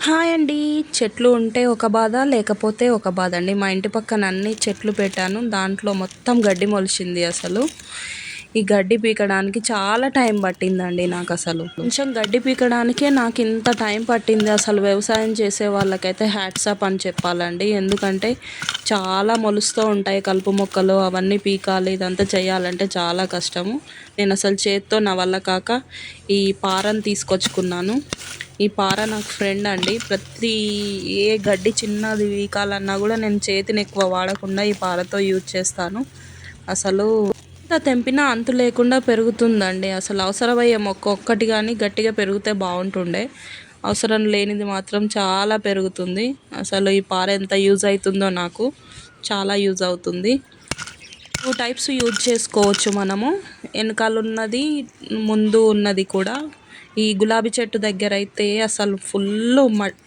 Hi అండి. చెట్లు ఉంటే ఒక బాధ, లేకపోతే ఒక బాధ అండి. మా ఇంటి పక్కన అన్ని చెట్లు పెట్టాను. దాంట్లో మొత్తం గడ్డి మొలిచింది అసలు. ఈ గడ్డి పీకడానికి చాలా టైం పట్టిందండి నాకు అసలు. కొంచెం గడ్డి పీకడానికే నాకు ఇంత టైం పట్టింది. అసలు వ్యవసాయం చేసే వాళ్ళకైతే హ్యాట్స్ ఆఫ్ అని చెప్పాలండి. ఎందుకంటే చాలా మొలుస్తూ ఉంటాయి కలుపు మొక్కలు, అవన్నీ పీకాలి, ఇదంతా చేయాలంటే చాలా కష్టము. నేను అసలు చేత్తో నా వల్ల కాక ఈ పారను తీసుకొచ్చుకున్నాను. ఈ పార నాకు ఫ్రెండ్ అండి. ప్రతి ఏ గడ్డి చిన్నది వీకాలన్నా కూడా నేను చేతిని ఎక్కువ వాడకుండా ఈ పారతో యూజ్ చేస్తాను. అసలు ఎంత తెంపినా అంతు లేకుండా పెరుగుతుందండి. అసలు అవసరమయ్యే మొక్క ఒక్కటి కానీ గట్టిగా పెరిగితే బాగుంటుండే. అవసరం లేనిది మాత్రం చాలా పెరుగుతుంది. అసలు ఈ పార ఎంత యూజ్ అవుతుందో నాకు చాలా యూజ్ అవుతుంది. 2 టైప్స్ యూజ్ చేసుకోవచ్చు మనము. వెనకాల ఉన్నది, ముందు ఉన్నది కూడా. ఈ గులాబీ చెట్టు దగ్గర అయితే అసలు ఫుల్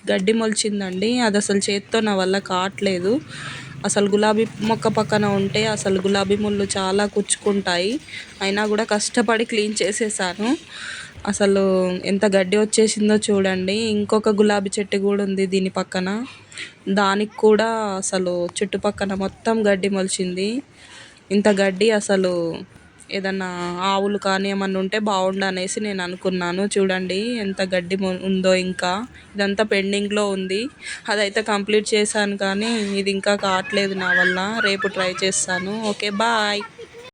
గడ్డి మొలిచిందండి. అది అసలు చేత్తో నా వల్ల కావట్లేదు. అసలు గులాబీ మొక్క పక్కన ఉంటే అసలు గులాబీ ముళ్ళు చాలా కుచ్చుకుంటాయి. అయినా కూడా కష్టపడి క్లీన్ చేసేసాను. అసలు ఎంత గడ్డి వచ్చేసిందో చూడండి. ఇంకొక గులాబీ చెట్టు కూడా ఉంది దీని పక్కన. దానికి కూడా అసలు చుట్టుపక్కన మొత్తం గడ్డి మొలిచింది. ఇంత గడ్డి అసలు ఏదన్నా ఆవులు కానీ ఏమన్నా ఉంటే బాగుండు అనేసి నేను అనుకున్నాను. చూడండి ఎంత గడ్డి ఉందో. ఇంకా ఇదంతా పెండింగ్లో ఉంది. అదైతే కంప్లీట్ చేశాను కానీ ఇది ఇంకా కావట్లేదు నా వల్ల. రేపు ట్రై చేస్తాను. Okay, bye.